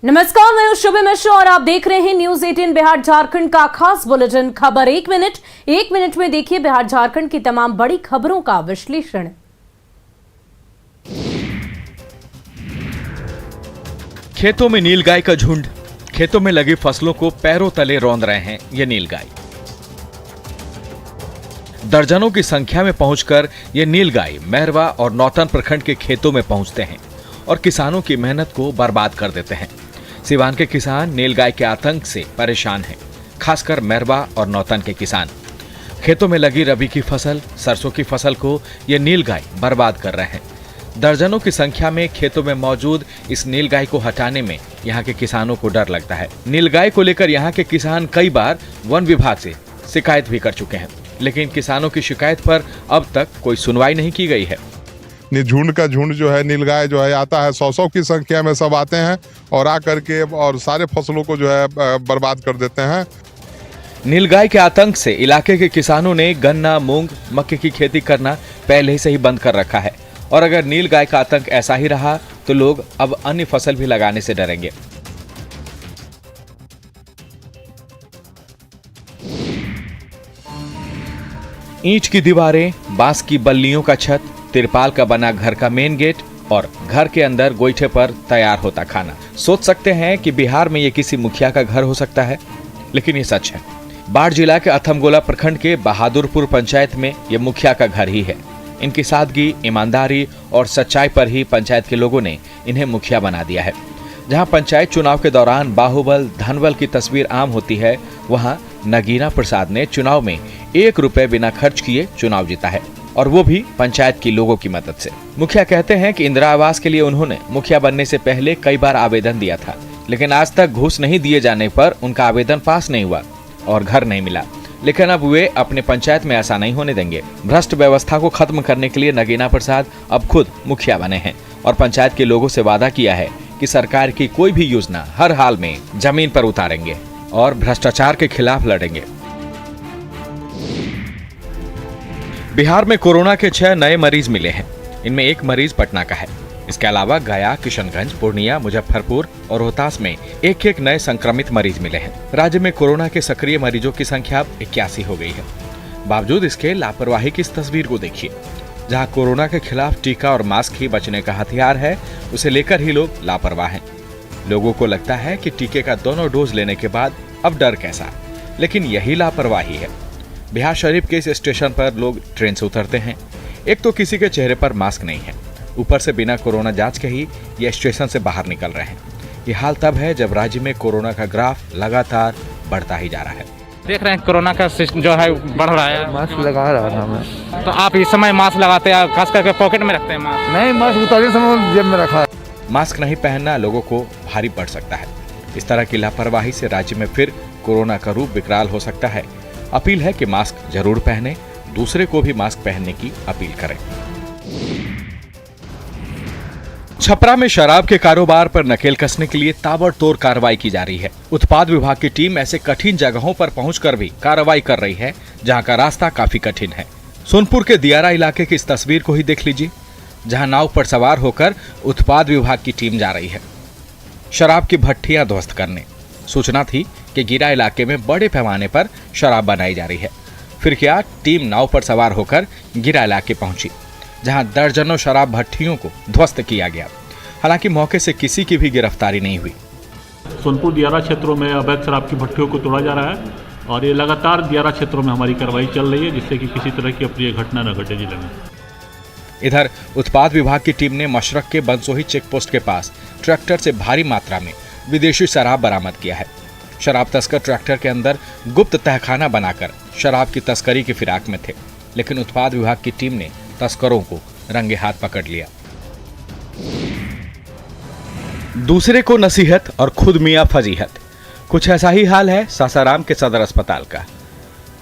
नमस्कार, मैं हूं शुभ मिश्रा और आप देख रहे हैं न्यूज 18 बिहार झारखंड का खास बुलेटिन। खबर एक मिनट में देखिए बिहार झारखंड की तमाम बड़ी खबरों का विश्लेषण। खेतों में नीलगाय का झुंड, खेतों में लगी फसलों को पैरों तले रौंद रहे हैं ये नीलगाय। दर्जनों की संख्या में पहुंचकर ये नीलगाय मेहरवा और नौतन प्रखंड के खेतों में पहुंचते हैं और किसानों की मेहनत को बर्बाद कर देते हैं। सिवान के किसान नीलगाय के आतंक से परेशान हैं, खासकर मेहरवा और नौतन के किसान। खेतों में लगी रबी की फसल, सरसों की फसल को ये नीलगाय बर्बाद कर रहे हैं। दर्जनों की संख्या में खेतों में मौजूद इस नीलगाय को हटाने में यहाँ के किसानों को डर लगता है। नीलगाय को लेकर यहाँ के किसान कई बार वन विभाग से शिकायत भी कर चुके हैं, लेकिन किसानों की शिकायत पर अब तक कोई सुनवाई नहीं की गई है। झुंड का झुंड जो है नीलगाय जो है आता है, 100 की संख्या में सब आते हैं और आकर के और सारे फसलों को जो है बर्बाद कर देते हैं। नीलगाय के आतंक से इलाके के किसानों ने गन्ना, मूंग, मक्के की खेती करना पहले से ही बंद कर रखा है और अगर नीलगाय का आतंक ऐसा ही रहा तो लोग अब अन्य फसल भी लगाने से डरेंगे। ईंट की दीवारें, बांस की बल्लियों का छत, तिरपाल का बना घर का मेन गेट और घर के अंदर गोईठे पर तैयार होता खाना। सोच सकते हैं कि बिहार में ये किसी मुखिया का घर हो सकता है, लेकिन ये सच है। बाढ़ जिला के अथमगोला प्रखंड के बहादुरपुर पंचायत में ये मुखिया का घर ही है। इनकी सादगी, ईमानदारी और सच्चाई पर ही पंचायत के लोगों ने इन्हें मुखिया बना दिया है। जहां पंचायत चुनाव के दौरान बाहुबल, धनबल की तस्वीर आम होती है, वहां नगीना प्रसाद ने चुनाव में 1 रुपए बिना खर्च किए चुनाव जीता है, और वो भी पंचायत की लोगों की मदद से। मुखिया कहते हैं कि इंदिरा आवास के लिए उन्होंने मुखिया बनने से पहले कई बार आवेदन दिया था, लेकिन आज तक घूस नहीं दिए जाने पर उनका आवेदन पास नहीं हुआ और घर नहीं मिला। लेकिन अब वे अपने पंचायत में ऐसा नहीं होने देंगे। भ्रष्ट व्यवस्था को खत्म करने के लिए नगीना प्रसाद अब खुद मुखिया बने हैं और पंचायत के लोगों से वादा किया है कि सरकार की कोई भी योजना हर हाल में जमीन पर उतारेंगे और भ्रष्टाचार के खिलाफ लड़ेंगे। बिहार में कोरोना के 6 नए मरीज मिले हैं। इनमें 1 मरीज पटना का है। इसके अलावा गया, किशनगंज, पूर्णिया, मुजफ्फरपुर और रोहतास में 1-1 नए संक्रमित मरीज मिले हैं। राज्य में कोरोना के सक्रिय मरीजों की संख्या 81 हो गई है। बावजूद इसके लापरवाही की इस तस्वीर को देखिए। जहां कोरोना के खिलाफ टीका और मास्क ही बचने का हथियार है, उसे लेकर ही लोग लापरवाह हैं। लोगों को लगता है कि टीके का दोनों डोज लेने के बाद अब डर कैसा, लेकिन यही लापरवाही है। बिहार शरीफ के इस स्टेशन पर लोग ट्रेन से उतरते हैं। एक तो किसी के चेहरे पर मास्क नहीं है, ऊपर से बिना कोरोना जांच के ही ये स्टेशन से बाहर निकल रहे हैं। ये हाल तब है जब राज्य में कोरोना का ग्राफ लगातार बढ़ता ही जा रहा है। देख रहे हैं कोरोना का जो है बढ़ रहा है। मास्क लगा रहा था मैं। तो आप इस समय मास्क लगाते हैं, खास करके पॉकेट में रखते हैं मास्क? नहीं, मास्क उतारने समय जेब में रखा है। मास्क नहीं पहनना लोगों को भारी पड़ सकता है। इस तरह की लापरवाही से राज्य में फिर कोरोना का रूप विकराल हो सकता है। अपील है कि मास्क जरूर पहने, दूसरे को भी मास्क पहनने की अपील करें। छपरा में शराब के कारोबार पर नकेल कसने के लिए ताबड़तोड़ कार्रवाई की जा रही है। उत्पाद विभाग की टीम ऐसे कठिन जगहों पर पहुंचकर भी कार्रवाई कर रही है जहां का रास्ता काफी कठिन है। सोनपुर के दियारा इलाके की इस तस्वीर को ही देख लीजिए, जहां नाव पर सवार होकर उत्पाद विभाग की टीम जा रही है शराब की भट्टियां ध्वस्त करने। सूचना थी कि गिरा इलाके में बड़े पैमाने पर शराब बनाई जा रही है। फिर क्या, टीम नाव पर सवार होकर गिरा इलाके पहुंची, जहां दर्जनों शराब भट्टियों को ध्वस्त किया गया। हालांकि मौके से किसी की भी गिरफ्तारी नहीं हुई। सोनपुर दियारा क्षेत्रों में अवैध शराब की भट्टियों को तोड़ा जा रहा है और ये लगातार दियारा क्षेत्रों में हमारी कार्रवाई चल रही है, जिससे कि किसी तरह की अप्रिय घटना न घटे जिले में। इधर उत्पाद विभाग की टीम ने मशरक के बंसोही चेक पोस्ट के पास ट्रैक्टर से भारी मात्रा में विदेशी शराब बरामद किया है। शराब तस्कर ट्रैक्टर के अंदर गुप्त तहखाना बनाकर शराब की तस्करी की फिराक में थे, लेकिन उत्पाद विभाग की टीम ने तस्करों को रंगे हाथ पकड़ लिया। दूसरे को नसीहत और खुद मियां फजीहत, कुछ ऐसा ही हाल है सासाराम के सदर अस्पताल का,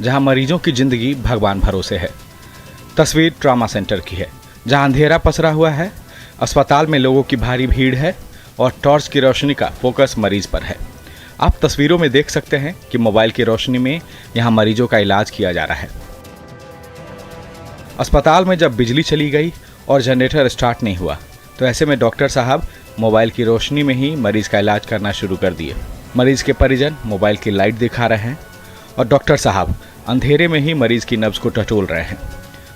जहां मरीजों की जिंदगी भगवान भरोसे है। तस्वीर ट्रॉमा सेंटर की है, जहां अंधेरा पसरा हुआ है। अस्पताल में लोगों की भारी भीड़ है और टॉर्च की रोशनी का फोकस मरीज पर है। आप तस्वीरों में देख सकते हैं कि मोबाइल की रोशनी में यहां मरीजों का इलाज किया जा रहा है। अस्पताल में जब बिजली चली गई और जनरेटर स्टार्ट नहीं हुआ, तो ऐसे में डॉक्टर साहब मोबाइल की रोशनी में ही मरीज का इलाज करना शुरू कर दिए। मरीज के परिजन मोबाइल की लाइट दिखा रहे हैं और डॉक्टर साहब अंधेरे में ही मरीज की नब्ज को टटोल रहे हैं।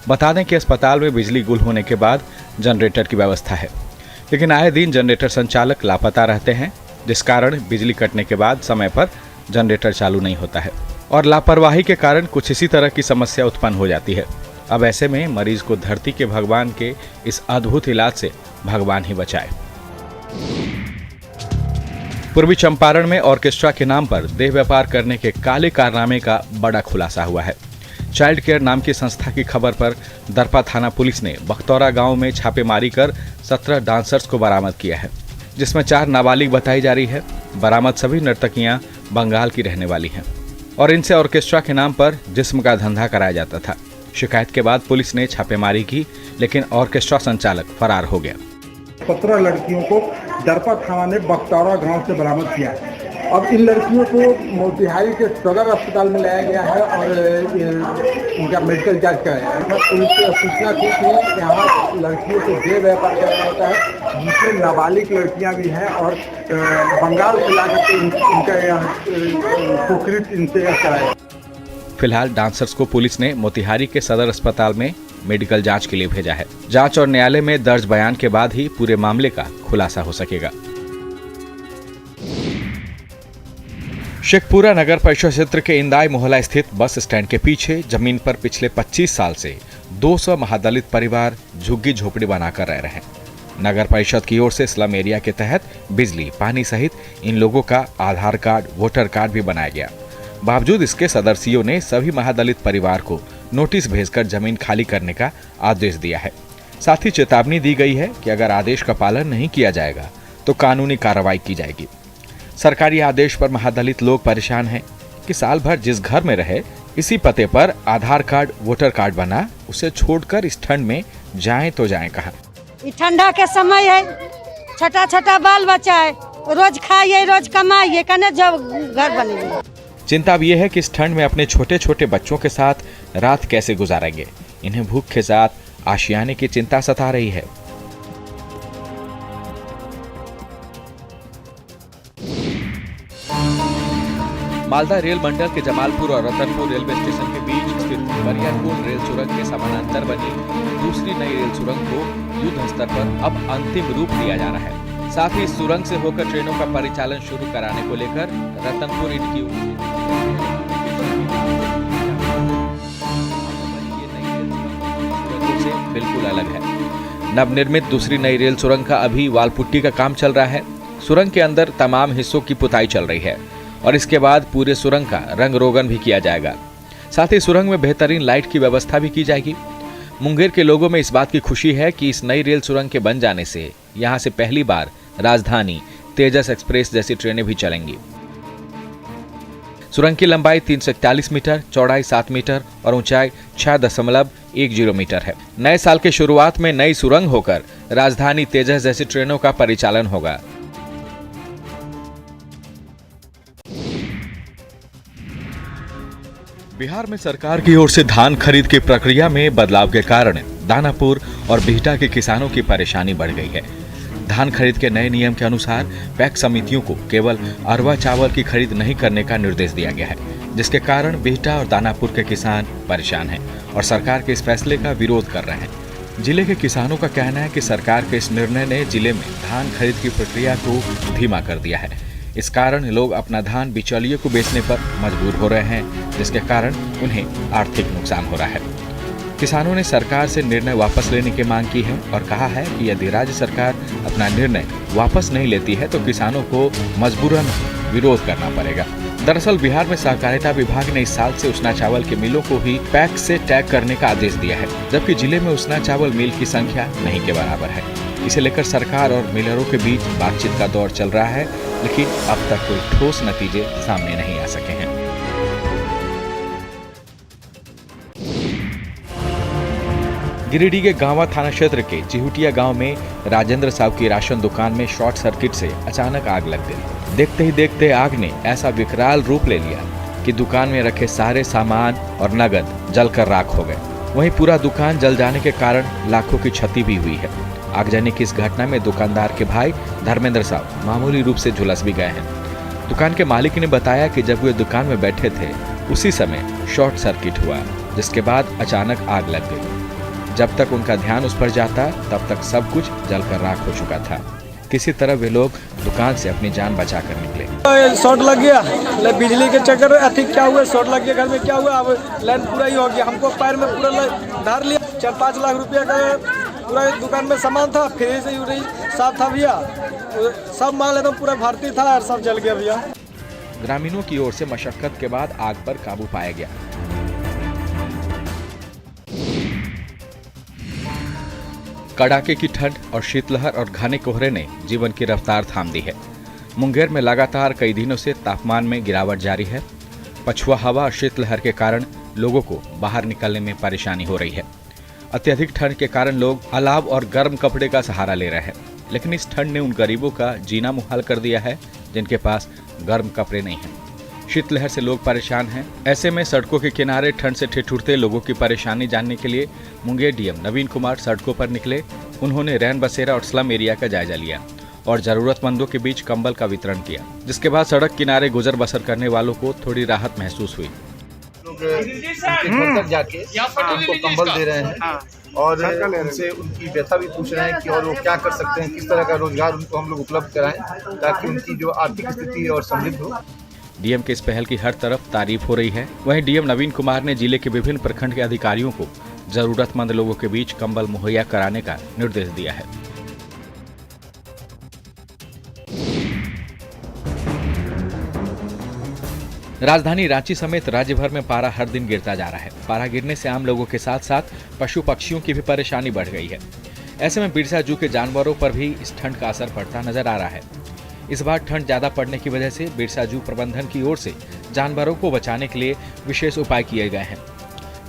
बता दें कि अस्पताल में बिजली गुल होने के बाद जनरेटर की व्यवस्था है, लेकिन आए दिन जनरेटर संचालक लापता रहते हैं, जिस कारण बिजली कटने के बाद समय पर जनरेटर चालू नहीं होता है और लापरवाही के कारण कुछ इसी तरह की समस्या उत्पन्न हो जाती है। अब ऐसे में मरीज को धरती के भगवान के इस अद्भुत इलाज से भगवान ही बचाए। पूर्वी चंपारण में ऑर्केस्ट्रा के नाम पर देह व्यापार करने के काले कारनामे का बड़ा खुलासा हुआ है। चाइल्ड केयर नाम की संस्था की खबर पर दरपा थाना पुलिस ने बख्तौरा गांव में छापेमारी कर 17 डांसर्स को बरामद किया है, जिसमें 4 नाबालिग बताई जा रही है। बरामद सभी नर्तकियां बंगाल की रहने वाली हैं और इनसे ऑर्केस्ट्रा के नाम पर जिस्म का धंधा कराया जाता था। शिकायत के बाद पुलिस ने छापेमारी की, लेकिन ऑर्केस्ट्रा संचालक फरार हो गया। 17 लड़कियों को दरपा थाना ने बख्तौरा गांव से बरामद किया है। अब इन लड़कियों को मोतिहारी के सदर अस्पताल में लाया गया है और इनका मेडिकल जांच कराया है। पुलिस को सूचना थी कि यहाँ लड़कियों को देह व्यापार करना होता है, जिसमें नाबालिग लड़कियाँ भी हैं और बंगाल से लाकर इनका यहाँ पोखरित इनसे कराया। फिलहाल डांसर्स को पुलिस ने मोतिहारी के सदर अस्पताल में मेडिकल जांच के लिए भेजा है। जांच और न्यायालय में दर्ज बयान के बाद ही पूरे मामले का खुलासा हो सकेगा। शेखपुरा नगर परिषद क्षेत्र के इंदाई मोहल्ला स्थित बस स्टैंड के पीछे जमीन पर पिछले 25 साल से 200 महादलित परिवार झुग्गी झोपड़ी बनाकर रह रहे हैं। नगर परिषद की ओर से स्लम एरिया के तहत बिजली, पानी सहित इन लोगों का आधार कार्ड, वोटर कार्ड भी बनाया गया। बावजूद इसके सदर सीओ ने सभी महादलित परिवार को नोटिस भेजकर जमीन खाली करने का आदेश दिया है। साथ ही चेतावनी दी गई है कि अगर आदेश का पालन नहीं किया जाएगा तो कानूनी कार्रवाई की जाएगी। सरकारी आदेश पर महादलित लोग परेशान हैं कि साल भर जिस घर में रहे इसी पते पर आधार कार्ड, वोटर कार्ड बना, उसे छोड़कर इस ठंड में जाएं तो जाएं कहां। ठंडा के समय है, छोटा छोटा बाल बच्चा है, रोज खाइए रोज कमाइए, कने जब घर बनेंगे। चिंता अब यह है कि इस ठंड में अपने छोटे छोटे बच्चों के साथ रात कैसे गुजारेंगे। इन्हें भूख के साथ आशियाने की चिंता सता रही है। मालदा रेल मंडल के जमालपुर और रतनपुर रेलवे स्टेशन के बीच स्थित बरियारपुर रेल सुरंग के समानांतर बनी दूसरी नई रेल सुरंग को युद्ध स्तर पर अब अंतिम रूप दिया जा रहा है। साथ ही इस सुरंग से होकर ट्रेनों का परिचालन शुरू कराने को लेकर रतनपुर इटकी से बिल्कुल अलग है। नवनिर्मित दूसरी नई रेल सुरंग का अभी वाल पुट्टी का काम चल रहा है। सुरंग के अंदर तमाम हिस्सों की पुताई चल रही है और इसके बाद पूरे सुरंग का रंग रोगन भी किया जाएगा। साथ ही सुरंग में बेहतरीन लाइट की व्यवस्था भी की जाएगी। मुंगेर के लोगों में इस बात की खुशी है कि इस नई रेल सुरंग के बन जाने से यहां से पहली बार राजधानी, तेजस एक्सप्रेस जैसी ट्रेनें भी चलेंगी। सुरंग की लंबाई 341 मीटर, चौड़ाई 7 मीटर और ऊंचाई 6.10 मीटर है। नए साल के शुरुआत में नई सुरंग होकर राजधानी, तेजस जैसी ट्रेनों का परिचालन होगा। बिहार में सरकार की ओर से धान खरीद की प्रक्रिया में बदलाव के कारण दानापुर और बिहटा के किसानों की परेशानी बढ़ गई है। धान खरीद के नए नियम के अनुसार पैक समितियों को केवल अरवा चावल की खरीद नहीं करने का निर्देश दिया गया है, जिसके कारण बिहटा और दानापुर के किसान परेशान हैं और सरकार के इस फैसले का विरोध कर रहे हैं। जिले के किसानों का कहना है कि सरकार के इस निर्णय ने जिले में धान खरीद की प्रक्रिया को धीमा कर दिया है। इस कारण लोग अपना धान बिचौलियों को बेचने पर मजबूर हो रहे हैं, जिसके कारण उन्हें आर्थिक नुकसान हो रहा है। किसानों ने सरकार से निर्णय वापस लेने की मांग की है और कहा है कि यदि राज्य सरकार अपना निर्णय वापस नहीं लेती है तो किसानों को मजबूरन विरोध करना पड़ेगा। दरअसल बिहार में सहकारिता विभाग ने इस साल से उसना चावल के मिलों को ही पैक से टैग करने का आदेश दिया है, जबकि जिले में उसना चावल मिल की संख्या नहीं के बराबर है। इसे लेकर सरकार और मिलरों के बीच बातचीत का दौर चल रहा है, लेकिन अब तक कोई ठोस नतीजे सामने नहीं आ सके हैं। गिरिडीह के गांवा थाना क्षेत्र के चिहुटिया गांव में राजेंद्र साहब की राशन दुकान में शॉर्ट सर्किट से अचानक आग लग गई। देखते ही देखते आग ने ऐसा विकराल रूप ले लिया कि दुकान में रखे सारे सामान और नगद जलकर राख हो गए। वहीं पूरा दुकान जल जाने के कारण लाखों की क्षति भी हुई है। आगजनी की इस घटना में दुकानदार के भाई धर्मेंद्र साहब मामूली रूप से झुलस भी गए हैं। दुकान के मालिक ने बताया कि जब वे दुकान में बैठे थे उसी समय शॉर्ट सर्किट हुआ, जिसके बाद अचानक आग लग गई। जब तक उनका ध्यान उस पर जाता तब तक सब कुछ जलकर राख हो चुका था। किसी तरह वे लोग दुकान से अपनी जान बचा कर निकले। शॉर्ट लग गया, बिजली के चक्कर अधिक क्या हुआ, शॉर्ट लग गया, घर में क्या हुआ, अब लाइन पूरा ही हो गया। हमको पैर में पूरा धार लिया। 4-5 लाख रुपया का पूरा दुकान में सामान था, फ्रिज से साफ था भैया, सब माल एकदम पूरा भर्ती था और सब जल गया भैया। ग्रामीणों की ओर से मशक्कत के बाद आग पर काबू पाया गया। कड़ाके की ठंड और शीतलहर और घने कोहरे ने जीवन की रफ्तार थाम दी है। मुंगेर में लगातार कई दिनों से तापमान में गिरावट जारी है। पछुआ हवा और शीतलहर के कारण लोगों को बाहर निकलने में परेशानी हो रही है। अत्यधिक ठंड के कारण लोग अलाव और गर्म कपड़े का सहारा ले रहे हैं, लेकिन इस ठंड ने उन गरीबों का जीना मुहाल कर दिया है जिनके पास गर्म कपड़े नहीं हैं। शीतलहर से लोग परेशान हैं। ऐसे में सड़कों के किनारे ठंड से ठिठुरते लोगों की परेशानी जानने के लिए मुंगेर डीएम नवीन कुमार सड़कों पर निकले। उन्होंने रैन बसेरा और स्लम एरिया का जायजा लिया और जरूरतमंदों के बीच कंबल का वितरण किया, जिसके बाद सड़क किनारे गुजर बसर करने वालों को थोड़ी राहत महसूस हुई। घर तक जाके उनको कंबल दे रहे हैं और उनसे उनकी व्यथा भी पूछ रहे हैं कि और वो क्या कर सकते हैं, किस तरह का रोजगार उनको हम लोग उपलब्ध कराएं ताकि उनकी जो आर्थिक स्थिति और समृद्ध हो। डीएम के इस पहल की हर तरफ तारीफ हो रही है। वहीं डीएम नवीन कुमार ने जिले के विभिन्न प्रखंड के अधिकारियों को जरूरतमंद लोगों के बीच कंबल मुहैया कराने का निर्देश दिया है। राजधानी रांची समेत राज्य भर में पारा हर दिन गिरता जा रहा है। पारा गिरने से आम लोगों के साथ साथ पशु पक्षियों की भी परेशानी बढ़ गई है। ऐसे में बिरसा जू के जानवरों पर भी इस ठंड का असर पड़ता नजर आ रहा है। इस बार ठंड ज्यादा पड़ने की वजह से बिरसा जू प्रबंधन की ओर से जानवरों को बचाने के लिए विशेष उपाय किए गए हैं।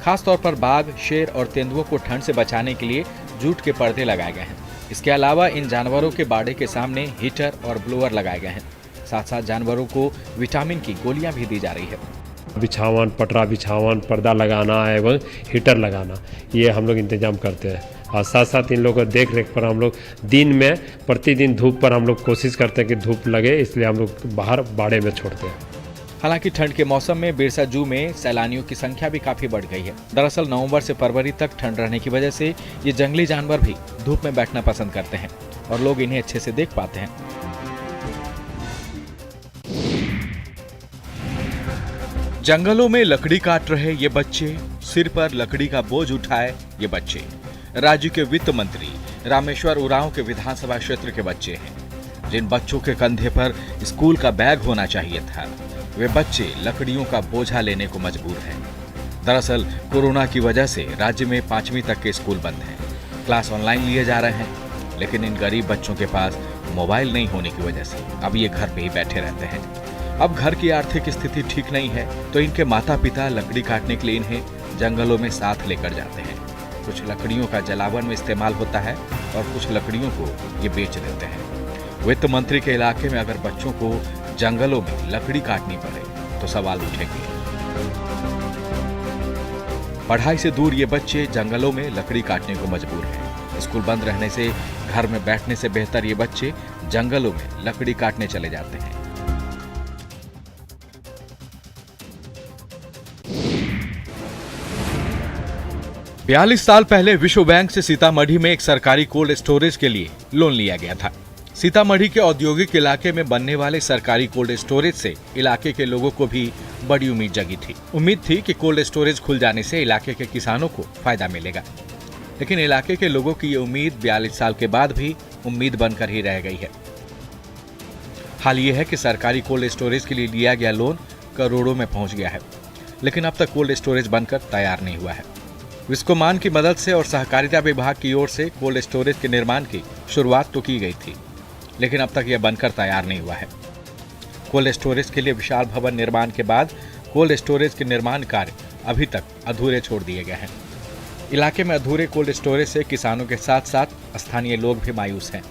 खासतौर पर बाघ, शेर और तेंदुओं को ठंड से बचाने के लिए जूट के पर्दे लगाए गए हैं। इसके अलावा इन जानवरों के बाड़े के सामने हीटर और ब्लोअर लगाए गए हैं। साथ साथ जानवरों को विटामिन की गोलियां भी दी जा रही है। बिछावन, पटरा बिछावन, पर्दा लगाना एवं हीटर लगाना, ये हम लोग इंतजाम करते हैं। और साथ साथ इन लोगों को देख रेख पर हम लोग दिन में प्रतिदिन धूप पर हम लोग कोशिश करते हैं कि धूप लगे, इसलिए हम लोग बाहर बाड़े में छोड़ते हैं। हालांकि ठंड के मौसम में बिरसा जू में सैलानियों की संख्या भी काफी बढ़ गई है। दरअसल नवंबर से फरवरी तक ठंड रहने की वजह से ये जंगली जानवर भी धूप में बैठना पसंद करते हैं और लोग इन्हें अच्छे से देख पाते हैं। जंगलों में लकड़ी काट रहे ये बच्चे, सिर पर लकड़ी का बोझ उठाए ये बच्चे राज्य के वित्त मंत्री रामेश्वर उरांव के विधानसभा क्षेत्र के बच्चे हैं। जिन बच्चों के कंधे पर स्कूल का बैग होना चाहिए था, वे बच्चे लकड़ियों का बोझा लेने को मजबूर हैं। दरअसल कोरोना की वजह से राज्य में 5वीं तक के स्कूल बंद हैं। क्लास ऑनलाइन लिए जा रहे हैं, लेकिन इन गरीब बच्चों के पास मोबाइल नहीं होने की वजह से अब ये घर पे ही बैठे रहते हैं। अब घर की आर्थिक स्थिति ठीक नहीं है तो इनके माता पिता लकड़ी काटने के लिए इन्हें जंगलों में साथ लेकर जाते हैं। कुछ लकड़ियों का जलावन में इस्तेमाल होता है और कुछ लकड़ियों को ये बेच देते हैं। वित्त मंत्री के इलाके में अगर बच्चों को जंगलों में लकड़ी काटनी पड़े तो सवाल उठेंगे। पढ़ाई से दूर ये बच्चे जंगलों में लकड़ी काटने को मजबूर हैं। स्कूल बंद रहने से घर में बैठने से बेहतर ये बच्चे जंगलों में लकड़ी काटने चले जाते हैं। बयालीस साल पहले विश्व बैंक से सीतामढ़ी में एक सरकारी कोल्ड स्टोरेज के लिए लोन लिया गया था। सीतामढ़ी के औद्योगिक इलाके में बनने वाले सरकारी कोल्ड स्टोरेज से इलाके के लोगों को भी बड़ी उम्मीद जगी थी। उम्मीद थी कि कोल्ड स्टोरेज खुल जाने से इलाके के किसानों को फायदा मिलेगा, लेकिन इलाके के लोगों की ये उम्मीद 42 साल के बाद भी उम्मीद बनकर ही रह गई है। हाल ये है कि सरकारी कोल्ड स्टोरेज के लिए लिया गया लोन करोड़ों में पहुंच गया है, लेकिन अब तक कोल्ड स्टोरेज बनकर तैयार नहीं हुआ है। विस्कोमान की मदद से और सहकारिता विभाग की ओर से कोल्ड स्टोरेज के निर्माण की शुरुआत तो की गई थी, लेकिन अब तक यह बनकर तैयार नहीं हुआ है। कोल्ड स्टोरेज के लिए विशाल भवन निर्माण के बाद कोल्ड स्टोरेज के निर्माण कार्य अभी तक अधूरे छोड़ दिए गए हैं। इलाके में अधूरे कोल्ड स्टोरेज से किसानों के साथ साथ स्थानीय लोग भी मायूस हैं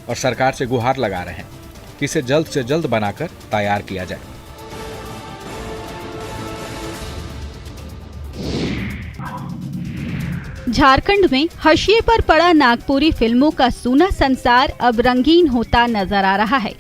और सरकार से गुहार लगा रहे हैं कि इसे जल्द से जल्द बनाकर तैयार किया जाए। झारखंड में हाशिए पर पड़ा नागपुरी फिल्मों का सूना संसार अब रंगीन होता नजर आ रहा है।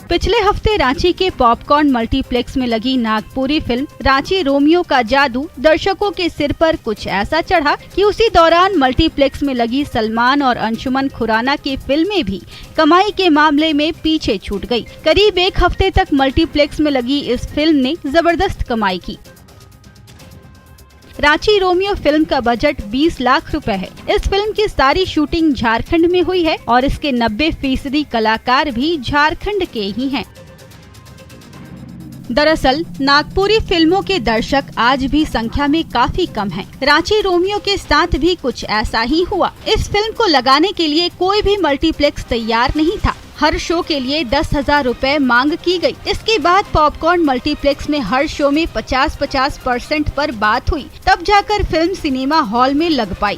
पिछले हफ्ते रांची के पॉपकॉर्न मल्टीप्लेक्स में लगी नागपुरी फिल्म रांची रोमियो का जादू दर्शकों के सिर पर कुछ ऐसा चढ़ा कि उसी दौरान मल्टीप्लेक्स में लगी सलमान और अंशुमन खुराना की फिल्में भी कमाई के मामले में पीछे छूट गई। करीब एक हफ्ते तक मल्टीप्लेक्स में लगी इस फिल्म ने जबरदस्त कमाई की। रांची रोमियो फिल्म का बजट 20 लाख रुपए है। इस फिल्म की सारी शूटिंग झारखंड में हुई है और इसके 90% कलाकार भी झारखंड के ही हैं। दरअसल नागपुरी फिल्मों के दर्शक आज भी संख्या में काफी कम हैं। रांची रोमियो के साथ भी कुछ ऐसा ही हुआ। इस फिल्म को लगाने के लिए कोई भी मल्टीप्लेक्स तैयार नहीं था। हर शो के लिए 10,000 रुपए मांग की गई। इसके बाद पॉपकॉर्न मल्टीप्लेक्स में हर शो में 50% पर बात हुई, तब जाकर फिल्म सिनेमा हॉल में लग पाई।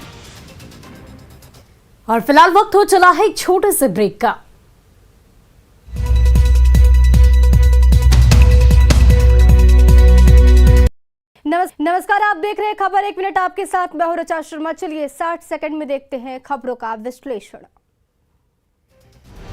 और फिलहाल वक्त हो चला है एक छोटे से ब्रेक का। नमस्कार, आप देख रहे हैं खबर 1 मिनट आपके साथ मैं हूं रचा शर्मा। चलिए 60 सेकंड में देखते हैं खबरों का विश्लेषण।